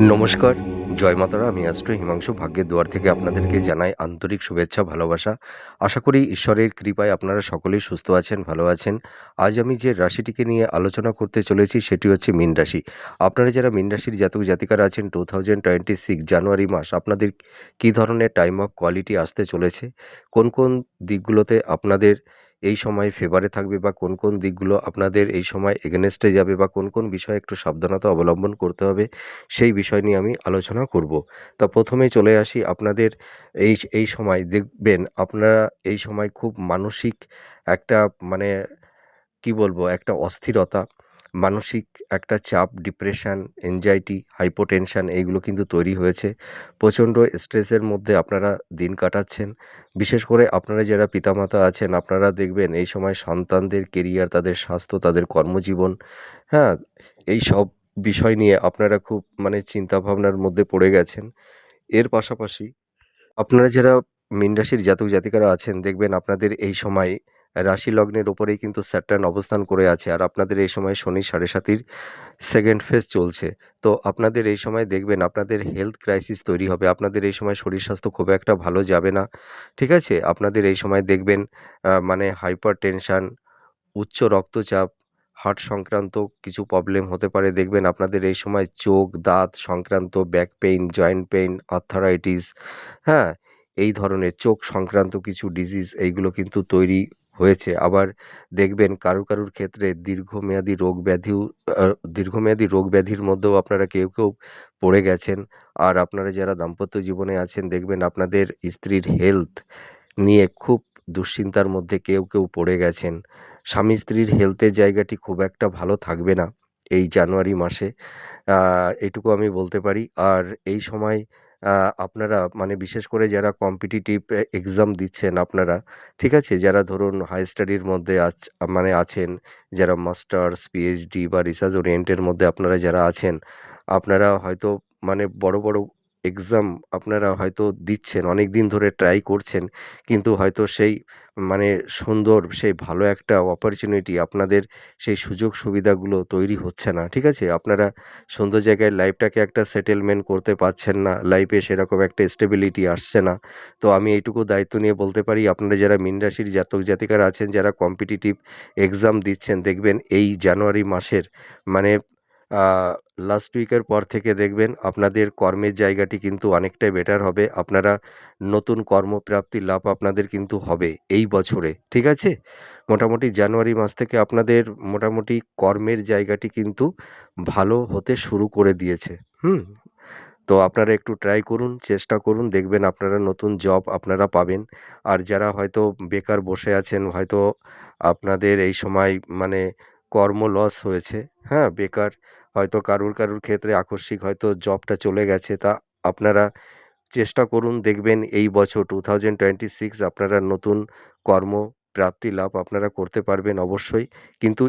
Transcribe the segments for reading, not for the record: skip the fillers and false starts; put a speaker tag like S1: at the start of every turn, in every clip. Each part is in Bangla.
S1: নমস্কার, জয় মাতারা। আমি অ্যাস্ট্রো হিমাংশু ভাগ্যের দুয়ার থেকে আপনাদেরকে জানাই আন্তরিক শুভেচ্ছা, ভালোবাসা। আশা করি ঈশ্বরের কৃপায় আপনারা সকলেই সুস্থ আছেন, ভালো আছেন। আজ আমি যে রাশিটিকে নিয়ে আলোচনা করতে চলেছি সেটি হচ্ছে মীন রাশি। আপনারা যারা মীন রাশির জাতক জাতিকারা আছেন 2026 জানুয়ারি মাস আপনাদের কী ধরনের টাইম অফ কোয়ালিটি আসতে চলেছে, কোন কোন দিকগুলোতে আপনাদের এই সময় ফেভারে থাকবে বা কোন কোন দিকগুলো আপনাদের এই সময় এগেনেস্টে যাবে বা কোন কোন বিষয়ে একটু সাবধানতা অবলম্বন করতে হবে সেই বিষয় নিয়ে আমি আলোচনা করব। তা প্রথমেই চলে আসি আপনাদের এই সময় দেখবেন আপনারা এই সময় খুব মানসিক একটা মানে কি বলবো একটা অস্থিরতা, মানসিক একটা চাপ, ডিপ্রেশন, এনজাইটি, হাইপোটেনশন এইগুলো কিন্তু তৈরি হয়েছে। প্রচণ্ড স্ট্রেসের মধ্যে আপনারা দিন কাটাচ্ছেন। বিশেষ করে আপনারা যারা পিতামাতা আছেন আপনারা দেখবেন এই সময় সন্তানদের কেরিয়ার, তাদের স্বাস্থ্য, তাদের কর্মজীবন, হ্যাঁ? এই সব বিষয় নিয়ে আপনারা খুব চিন্তাভাবনার মধ্যে পড়ে গেছেন। এর পাশাপাশি আপনারা যারা মীন রাশির জাতক জাতিকারা আছেন দেখবেন আপনাদের এই সময় রাশি লগ্নের ওপরেই কিন্তু স্যাটার্ন অবস্থান করে আছে, আর আপনাদের এই সময় শনি সাড়ে সাতির সেকেন্ড ফেজ চলছে। তো আপনাদের এই সময় দেখবেন আপনাদের হেলথ ক্রাইসিস তৈরি হবে। আপনাদের এই সময় শরীর স্বাস্থ্য খুব একটা ভালো যাবে না, ঠিক আছে? আপনাদের এই সময় দেখবেন হাইপার টেনশন, উচ্চ রক্তচাপ, হার্ট সংক্রান্ত কিছু প্রবলেম হতে পারে। দেখবেন আপনাদের এই সময় চোখ, দাঁত সংক্রান্ত, back pain, joint pain, arthritis, হ্যাঁ? এই ধরনের চোখ সংক্রান্ত কিছু ডিজিজ এইগুলো কিন্তু তৈরি হয়েছে। আবার দেখবেন কারুর ক্ষেত্রে দীর্ঘমেয়াদী রোগ ব্যাধির মধ্যেও আপনারা কেউ পড়ে গেছেন। আর আপনারা যারা দাম্পত্য জীবনে আছেন দেখবেন আপনাদের স্ত্রীর হেলথ নিয়ে খুব দুশ্চিন্তার মধ্যে কেউ পড়ে গেছেন। স্বামী-স্ত্রীর হেলথের জায়গাটি খুব একটা ভালো থাকবে না এই জানুয়ারি মাসে। এইটুকু আমি বলতে পারি। আর এই সময় আ আপনারা বিশেষ করে যারা কম্পিটিটিভ এক্সাম দিচ্ছেন আপনারা, ঠিক আছে? যারা ধরুন হাই স্টাডির মধ্যে আছেন, যারা মাস্টার্স, পিএইচডি বা রিসার্চ ওরিয়েন্টের মধ্যে আপনারা যারা আছেন, আপনারা হয়তো বড় এক্সাম আপনারা হয়তো দিচ্ছেন, অনেকদিন ধরে ট্রাই করছেন। কিন্তু হয়তো সেই সুন্দর সেই ভালো একটা অপরচুনিটি আপনাদের সেই সুযোগ সুবিধাগুলো তৈরি হচ্ছে না, ঠিক আছে? আপনারা সুন্দর জায়গায় লাইফটাকে একটা সেটেলমেন্ট করতে পারছেন না। লাইফে সেরকম একটা স্টেবিলিটি আসছে না। তো আমি এইটুকু দায়িত্ব নিয়ে বলতে পারি আপনারা যারা মীন রাশির জাতক জাতিকারা আছেন, যারা কম্পিটিটিভ এক্সাম দিচ্ছেন দেখবেন এই জানুয়ারি মাসের মানে আ লাস্ট উইকের পর থেকে দেখবেন আপনাদের কর্মের জায়গাটি কিন্তু অনেকটাই বেটার হবে। আপনারা নতুন কর্মপ্রাপ্তির লাভ আপনাদের কিন্তু হবে এই বছরে, ঠিক আছে? মোটামুটি জানুয়ারি মাস থেকে আপনাদের মোটামুটি কর্মের জায়গাটি কিন্তু ভালো হতে শুরু করে দিয়েছে। হুম? তো আপনারা একটু ট্রাই করুন, চেষ্টা করুন, দেখবেন আপনারা নতুন জব আপনারা পাবেন। আর যারা হয়তো বেকার বসে আছেন, হয়তো আপনাদের এই সময় মানে কর্ম লস হয়েছে, হ্যাঁ? বেকার হয়তো কারুর ক্ষেত্রে আকস্মিক হয়তো জবটা চলে গেছে। তা আপনারা চেষ্টা করুন, দেখবেন এই বছর 2026 আপনারা নতুন কর্মপ্রাপ্তি লাভ আপনারা করতে পারবেন অবশ্যই। কিন্তু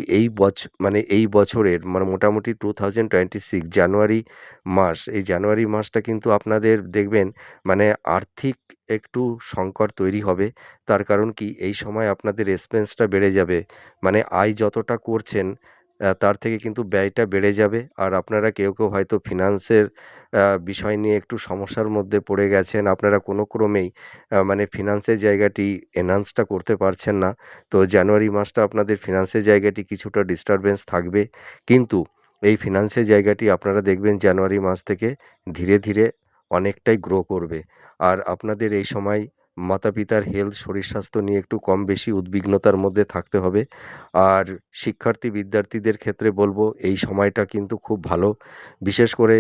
S1: এই বছরের মোটামুটি 2026 জানুয়ারি মাস, এই জানুয়ারি মাসটা কিন্তু আপনাদের দেখবেন আর্থিক একটু সংকট তৈরি হবে। তার কারণ কি? এই সময় আপনাদের এক্সপেন্সটা বেড়ে যাবে। আয় যতটা করছেন তার থেকে কিন্তু ব্যয়টা বেড়ে যাবে। আর আপনারা কেউ হয়তো ফিন্যান্সের বিষয় নিয়ে একটু সমস্যার মধ্যে পড়ে গেছেন। আপনারা কোনো ক্রমেই ফিন্যান্সের জায়গাটি এনহান্সটা করতে পারছেন না। তো জানুয়ারি মাসটা আপনাদের ফিন্যান্সের জায়গাটি কিছুটা ডিস্টার্বেন্স থাকবে। কিন্তু এই ফিন্যান্সের জায়গাটি আপনারা দেখবেন জানুয়ারি মাস থেকে ধীরে অনেকটাই গ্রো করবে। আর আপনাদের এই সময় মাতা-পিতার হেলথ, শরীর স্বাস্থ্য নিয়ে একটু কম বেশি উদ্বিগ্নতার মধ্যে থাকতে হবে। আর শিক্ষার্থী বিদ্যার্থীদের ক্ষেত্রে বলব এই সময়টা কিন্তু খুব ভালো। বিশেষ করে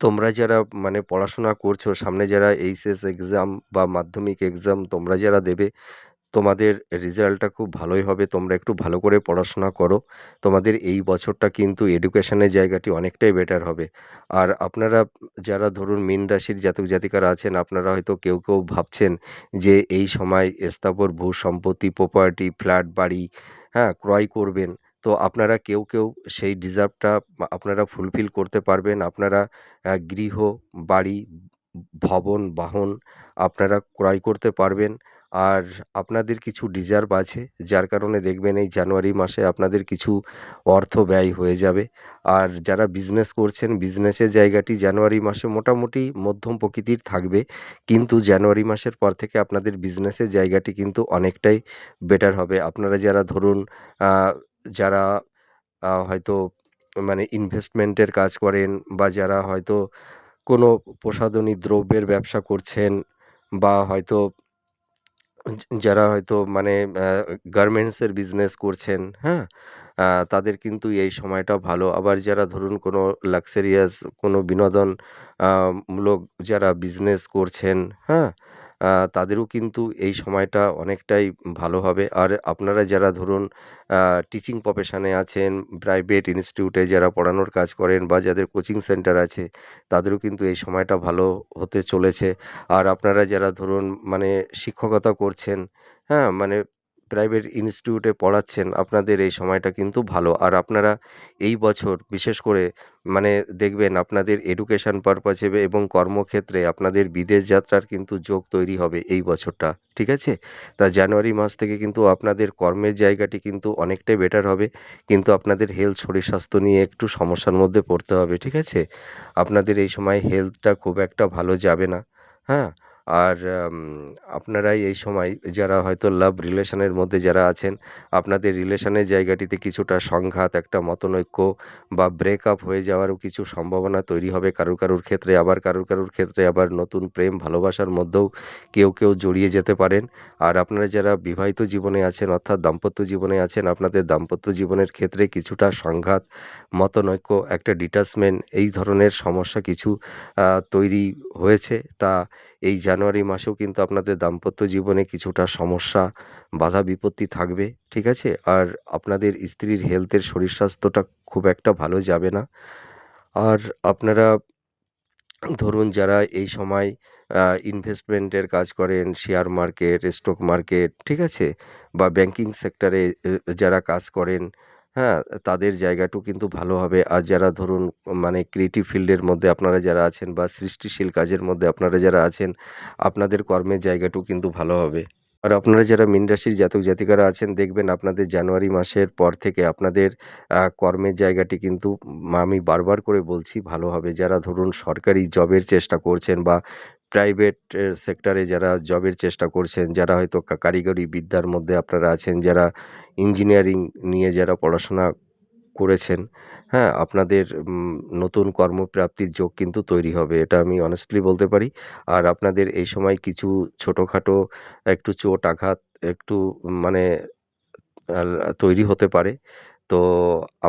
S1: তোমরা যারা পড়াশোনা করছো, সামনে যারা এইচএস এক্সাম বা মাধ্যমিক এক্সাম তোমরা যারা দেবে, তোমাদের রেজাল্টটা খুব ভালোই হবে। তোমরা একটু ভালো করে পড়াশোনা করো। তোমাদের এই বছরটা কিন্তু এডুকেশনের জায়গাটি অনেকটাই বেটার হবে। আর আপনারা যারা ধরুন মীন রাশির জাতক জাতিকারা আছেন, আপনারা হয়তো কেউ ভাবছেন যে এই সময় স্থাবর ভূ-সম্পত্তি, প্রপার্টি, ফ্ল্যাট, বাড়ি, হ্যাঁ, ক্রয় করবেন। তো আপনারা কেউ সেই ডিজার্ভটা আপনারা ফুলফিল করতে পারবেন। আপনারা গৃহ, বাড়ি, ভবন, বাহন আপনারা ক্রয় করতে পারবেন। আর আপনাদের কিছু রিজার্ভ আছে, যার কারণে দেখবেন এই জানুয়ারি মাসে আপনাদের কিছু অর্থ ব্যয় হয়ে যাবে। আর যারা বিজনেস করছেন, বিজনেসের জায়গাটি জানুয়ারি মাসে মোটামুটি মধ্যম প্রকৃতির থাকবে। কিন্তু জানুয়ারি মাসের পর থেকে আপনাদের বিজনেসের জায়গাটি কিন্তু অনেকটাই বেটার হবে। আপনারা যারা ধরুন আ যারা হয়তো মানে ইনভেস্টমেন্টের কাজ করেন, বা যারা হয়তো কোনো প্রসাধনী দ্রব্যের ব্যবসা করছেন, বা হয়তো যারা হয়তো মানে গার্মেন্টসের বিজনেস করছেন, হ্যাঁ? তাদের কিন্তু এই সময়টা ভালো। আবার যারা ধরুন কোনো লাক্সারিয়াস কোনো বিনোদন মূলক যারা বিজনেস করছেন, হ্যাঁ? তাদেরও কিন্তু এই সময়টা অনেকটাই ভালো হবে। আর আপনারা যারা ধরুন আ টিচিং প্রফেশনে আছেন, প্রাইভেট ইনস্টিটিউটে যারা পড়ানোর কাজ করেন, বা যাদের কোচিং সেন্টার আছে, তাদেরও কিন্তু এই সময়টা ভালো হতে চলেছে। আর আপনারা যারা ধরুন মানে শিক্ষকতা করছেন, হ্যাঁ? মানে প্রাইভেট ইনস্টিটিউটে পড়াচ্ছেন, আপনাদের এই সময়টা কিন্তু ভালো। আর আপনারা এই বছর বিশেষ করে মানে দেখবেন আপনাদের এডুকেশন পারপাসে এবং কর্মক্ষেত্রে আপনাদের বিদেশ যাত্রার কিন্তু যোগ তৈরি হবে এই বছরটা। ঠিক আছে? তা জানুয়ারি মাস থেকে কিন্তু আপনাদের কর্মের জায়গাটি কিন্তু অনেকটাই বেটার হবে। কিন্তু আপনাদের হেলথ, শরীর স্বাস্থ্য নিয়ে একটু সমস্যার মধ্যে পড়তে হবে। ঠিক আছে? আপনাদের এই সময় হেলথটা খুব একটা ভালো যাবে না। হ্যাঁ? আর আপনারাই এই সময় যারা হয়তো লাভ রিলেশনের মধ্যে যারা আছেন, আপনাদের রিলেশনের জায়গাটিতে কিছুটা সংঘাত, একটা মতনৈক্য বা ব্রেকআপ হয়ে যাওয়ারও কিছু সম্ভাবনা তৈরি হবে কারুর ক্ষেত্রে। আবার কারুর ক্ষেত্রে আবার নতুন প্রেম ভালোবাসার মধ্যেও কেউ জড়িয়ে যেতে পারেন। আর আপনারা যারা বিবাহিত জীবনে আছেন, অর্থাৎ দাম্পত্য জীবনে আছেন, আপনাদের দাম্পত্য জীবনের ক্ষেত্রে কিছুটা সংঘাত, মতনৈক্য, একটা ডিটাচমেন্ট, এই ধরনের সমস্যা কিছু তৈরি হয়েছে। তা এই জানুয়ারি মাসেও কিন্তু আপনাদের দাম্পত্য জীবনে কিছুটা সমস্যা, বাধা বিপত্তি থাকবে। ঠিক আছে? আর আপনাদের স্ত্রীর হেলথের, শরীর স্বাস্থ্যটা খুব একটা ভালো যাবে না। আর আপনারা ধরুন যারা এই সময় ইনভেস্টমেন্টের কাজ করেন, শেয়ার মার্কেট, স্টক মার্কেট, ঠিক আছে? বা ব্যাংকিং সেক্টরে যারা কাজ করেন, হ্যাঁ? তাদের জায়গাটাও কিন্তু ভালো হবে। আর যারা ধরুন মানে ক্রিয়েটিভ ফিল্ডের মধ্যে আপনারা যারা আছেন, বা সৃষ্টিশীল কাজের মধ্যে আপনারা যারা আছেন, আপনাদের কর্মের জায়গাটাও কিন্তু ভালো হবে। আর আপনারা যারা মীন রাশির জাতক জাতিকারা আছেন, দেখবেন আপনাদের জানুয়ারি মাসের পর থেকে আপনাদের কর্মের জায়গাটি কিন্তু আমি বারবার করে বলছি ভালো হবে। যারা ধরুন সরকারি জবের চেষ্টা করছেন, বা প্রাইভেট সেক্টরে যারা জবের চেষ্টা করছেন, যারা হয়তো কারিগরি বিদ্যার মধ্যে আপনারা আছেন, যারা ইঞ্জিনিয়ারিং নিয়ে যারা পড়াশোনা করেছেন, হ্যাঁ? আপনাদের নতুন কর্মপ্রাপ্তির যোগ কিন্তু তৈরি হবে। এটা আমি honestly বলতে পারি। আর আপনাদের এই সময় কিছু ছোটখাটো একটু চোট আঘাত একটু মানে তৈরি হতে পারে। তো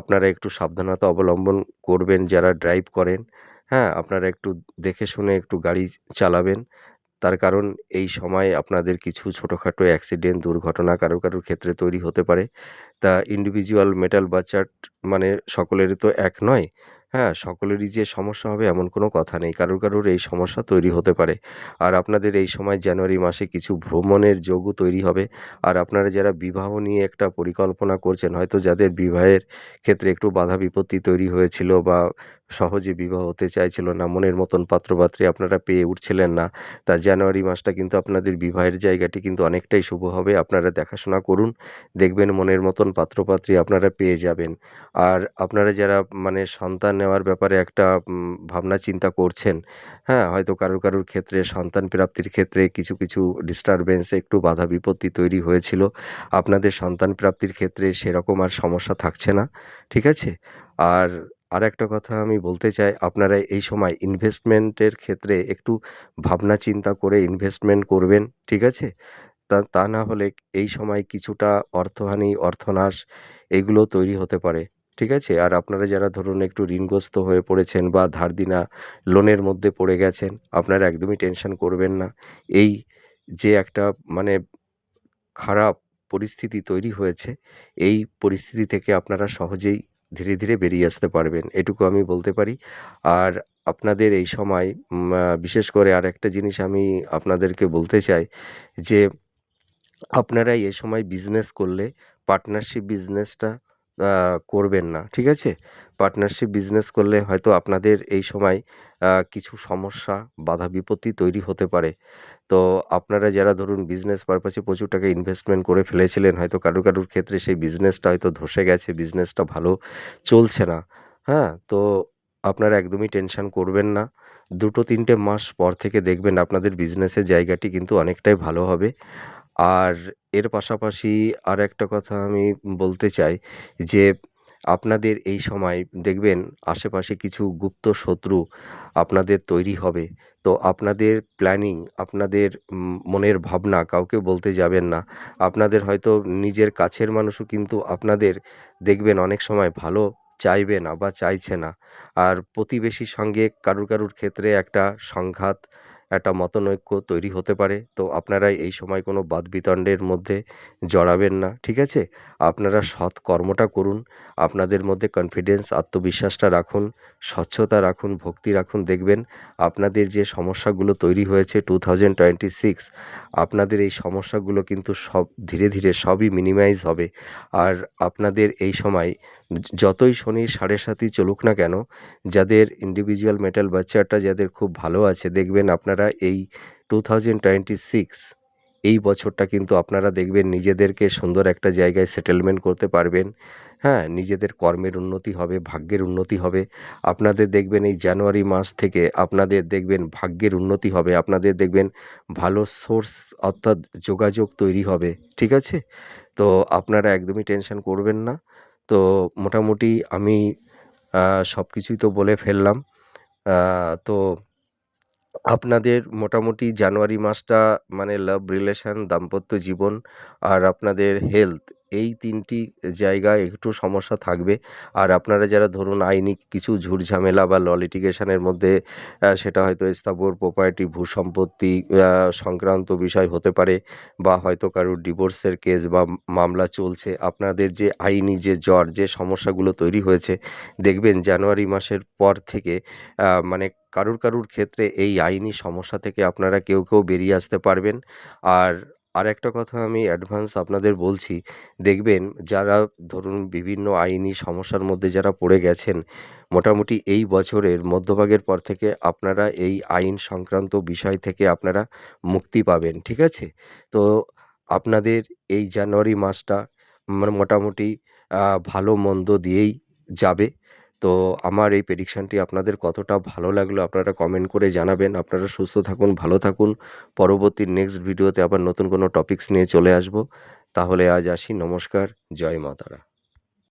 S1: আপনারা একটু সাবধানতা অবলম্বন করবেন যারা ড্রাইভ করেন, হ্যাঁ? আপনারা একটু দেখে শুনে একটু গাড়ি চালাবেন। তার কারণ এই সময় আপনাদের কিছু ছোটখাটো অ্যাক্সিডেন্ট, দুর্ঘটনা কারুর ক্ষেত্রে তৈরি হতে পারে। তা ইন্ডিভিজুয়াল মেটাল বা চার্ট মানে সকলেরই তো এক নয়। হ্যাঁ? সকলেরই যে সমস্যা হবে এমন কোনো কথা নেই। কারুর এই সমস্যা তৈরি হতে পারে। আর আপনাদের এই সময় জানুয়ারি মাসে কিছু ভ্রমণের যোগও তৈরি হবে। আর আপনারা যারা বিবাহ নিয়ে একটা পরিকল্পনা করছেন, হয়তো যাদের বিবাহের ক্ষেত্রে একটু বাধা বিপত্তি তৈরি হয়েছিল, বা সহজে বিবাহ হতে চাইছিল না, মনের মতন পাত্রপাত্রী আপনারা পেয়ে উঠছিলেন না। তা জানুয়ারি মাসটা কিন্তু আপনাদের বিবাহের জায়গাটি কিন্তু অনেকটাই শুভ হবে। আপনারা দেখাশোনা করুন। দেখবেন মনের মতন পাত্রপাত্রী আপনারা পেয়ে যাবেন। আর আপনারা যারা মানে সন্তান নেওয়ার ব্যাপারে একটা ভাবনা চিন্তা করছেন, হ্যাঁ? হয়তো কারুর ক্ষেত্রে সন্তান প্রাপ্তির ক্ষেত্রে কিছু ডিস্টার্বেন্স, একটু বাধা বিপত্তি তৈরি হয়েছিল। আপনাদের সন্তান প্রাপ্তির ক্ষেত্রে সেরকম আর সমস্যা থাকছে না। ঠিক আছে? আর আরেকটা কথা আমি বলতে চাই, আপনারা এই সময় ইনভেস্টমেন্টের ক্ষেত্রে একটু ভাবনা চিন্তা করে ইনভেস্টমেন্ট করবেন। ঠিক আছে? তা না হলে এই সময় কিছুটা অর্থহানি, অর্থনাশ এগুলো তৈরি হতে পারে। ঠিক আছে? আর আপনারা যারা ধরুন একটু ঋণগ্রস্ত হয়ে পড়েছেন, বা ধার দেনা লোনের মধ্যে পড়ে গেছেন, আপনারা একদমই টেনশন করবেন না। এই যে একটা মানে খারাপ পরিস্থিতি তৈরি হয়েছে, এই পরিস্থিতি থেকে আপনারা সহজেই ধীরে বেরিয়ে আসতে পারবেন। এটুকু আমি বলতে পারি। আর আপনাদের এই সময় বিশেষ করে আরেকটা জিনিস আমি আপনাদেরকে বলতে চাই যে আপনারা এ সময় বিজনেস করলে পার্টনারশিপ বিজনেসটা আ করবেন না। ঠিক আছে? পার্টনারশিপ বিজনেস করলে হয়তো আপনাদের এই সময় কিছু সমস্যা, বাধা বিপত্তি তৈরি হতে পারে। তো আপনারা যারা ধরুন বিজনেস পারপাসে প্রচুর টাকা ইনভেস্টমেন্ট করে ফেলেছিলেন, হয়তো কারুর ক্ষেত্রে সেই বিজনেসটা হয়তো ধসে গেছে, বিজনেসটা ভালো চলছে না, হ্যাঁ? তো আপনারা একদমই টেনশন করবেন না। ২-৩টে মাস পর থেকে দেখবেন আপনাদের বিজনেসের জায়গাটি কিন্তু অনেকটাই ভালো হবে। আর এর পাশাপাশি আরেকটা কথা আমি বলতে চাই যে, আপনাদের এই সময় দেখবেন আশেপাশে কিছু গুপ্ত শত্রু আপনাদের তৈরি হবে। তো আপনাদের প্ল্যানিং, আপনাদের মনের ভাবনা কাউকে বলতে যাবেন না। আপনাদের হয়তো নিজের কাছের মানুষও কিন্তু আপনাদের দেখবেন অনেক সময় ভালো চাইবে না বা চাইছে না। আর প্রতিবেশীর সঙ্গে কারুর ক্ষেত্রে একটা সংঘাত, একটা মতনৈক্য তৈরি হতে পারে। তো আপনারা এই সময় কোনো বাদবিতণ্ডের মধ্যে জড়াবেন না, ঠিক আছে? আপনারা সৎ কর্মটা করুন। আপনাদের মধ্যে কনফিডেন্স, আত্মবিশ্বাসটা রাখুন, স্বচ্ছতা রাখুন, ভক্তি রাখুন। দেখবেন আপনাদের যে সমস্যাগুলো তৈরি হয়েছে 2026, আপনাদের এই সমস্যাগুলো কিন্তু সব ধীরে সবই মিনিমাইজ হবে। আর আপনাদের এই সময় যতই শনির সাড়ে সাতি চলুক না কেন, যাদের ইন্ডিভিজুয়াল মেটাল বাচ্চাটা যাদের খুব ভালো আছে, দেখবেন আপনারা এই 2026 এই বছরটা কিন্তু আপনারা দেখবেন নিজেদেরকে সুন্দর একটা জায়গায় সেটেলমেন্ট করতে পারবেন। হ্যাঁ? নিজেদের কর্মের উন্নতি হবে, ভাগ্যের উন্নতি হবে। আপনাদের দেখবেন এই জানুয়ারি মাস থেকে আপনাদের দেখবেন ভাগ্যের উন্নতি হবে। আপনাদের দেখবেন ভালো সোর্স অর্থাৎ যোগাযোগ তৈরি হবে। ঠিক আছে? তো আপনারা একদমই টেনশন করবেন না। তো মোটামুটি আমি সবকিছুই তো বলে ফেললাম। তো আপনাদের মোটামুটি জানুয়ারি মাসটা মানে লাভ রিলেশন, দাম্পত্য জীবন আর আপনাদের হেলথ, এই ৩টি জায়গায় একটু সমস্যা থাকবে। আর আপনারা যারা ধরুন আইনি কিছু ঝুট-ঝামেলা বা ল লিটিগেশনের মধ্যে সেটা হয়তো স্থাবর প্রপার্টি, ভূসম্পত্তি সংক্রান্ত বিষয় হতে পারে, বা হয়তো কারোর ডিভোর্সের কেস বা মামলা চলছে। আপনাদের যে আইনি যে যে সমস্যাগুলো তৈরি হয়েছে, দেখবেন জানুয়ারি মাসের পর থেকে মানে কারুর ক্ষেত্রে এই আইনি সমস্যা থেকে আপনারা কেউ বেরিয়ে আসতে পারবেন। আর আরেকটা কথা আমি অ্যাডভান্স আপনাদের বলছি, দেখবেন যারা ধরুন বিভিন্ন আইনি সমস্যার মধ্যে যারা পড়ে গেছেন, মোটামুটি এই বছরের মধ্যভাগের পর থেকে আপনারা এই আইন সংক্রান্ত বিষয় থেকে আপনারা মুক্তি পাবেন। ঠিক আছে? তো আপনাদের এই জানুয়ারি মাসটা মোটামুটি ভালো-মন্দ দিয়েই যাবে। তো আমার এই প্রেডিকশনটি আপনাদের কতটা ভালো লাগলো আপনারা কমেন্ট করে জানাবেন। আপনারা সুস্থ থাকুন, ভালো থাকুন। পরবর্তী নেক্সট ভিডিওতে আবার নতুন কোনো টপিকস নিয়ে চলে আসবো। তাহলে আজ আসি। নমস্কার। জয় মা তারা।